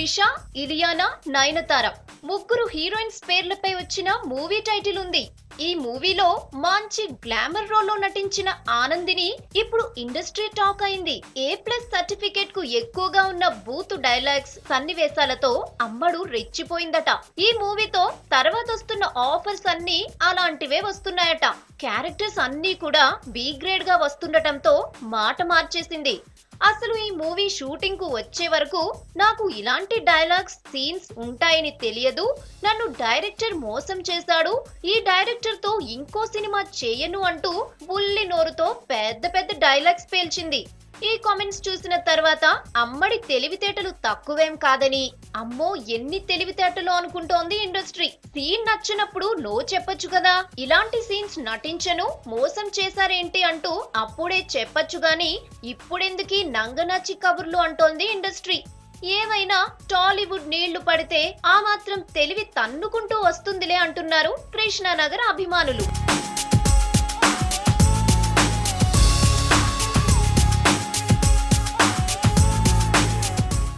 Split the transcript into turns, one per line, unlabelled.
త్రిష, ఇలియానా, నయనతార ముగ్గురు హీరోయిన్స్ పేర్లపై వచ్చిన movie title ఉంది. ఈ మూవీలో మంచి గ్లామర్ రోల్ లో నటించిన ఆనందిని ఇప్పుడు ఇండస్ట్రీ టాక్ అయింది. A+ సర్టిఫికేట్ కు ఎక్కువగా ఉన్న బూత్ డైలాగ్స్, సన్నివేశాలతో అమ్మడు రెచ్చిపోయిందట. ఈ మూవీతో తర్వాత వస్తున్న ఆఫర్స్ అన్ని అలాంటివే వస్తున్నాయట. క్యారెక్టర్స్ అన్ని కూడా B గ్రేడ్ గా వస్తుండటంతో మాట మార్చేసింది. అసలు ఈ మూవీ షూటింగ్ కు వచ్చే వరకు నాకు ఇలాంటి డైలాగ్స్, సీన్స్ ఉంటాయని తెలియదు. నన్ను డైరెక్టర్ మోసం చేశాడు. ఈ డైరెక్టర్ తో ఇంకో సినిమా చేయను అంటూ బుల్లి నోరుతో పెద్ద పెద్ద డైలాగ్స్ పేల్చింది. ఈ కామెంట్స్ చూసిన తర్వాత అమ్మడి తెలివితేటలు తక్కువేం కాదని, అమ్మో ఎన్ని తెలివితేటలు అనుకుంటోంది ఇండస్ట్రీ. సీన్ నచ్చినప్పుడు నో చెప్పొచ్చు కదా, ఇలాంటి సీన్స్ నటించను, మోసం చేశారేంటి అంటూ అప్పుడే చెప్పొచ్చు గాని ఇప్పుడెందుకీ నంగనచ్చి కబుర్లు అంటోంది ఇండస్ట్రీ. ఏమైనా టాలీవుడ్ నీళ్లు పడితే ఆ మాత్రం తెలివి తన్నుకుంటూ వస్తుందిలే అంటున్నారు కృష్ణానగర్ అభిమానులు.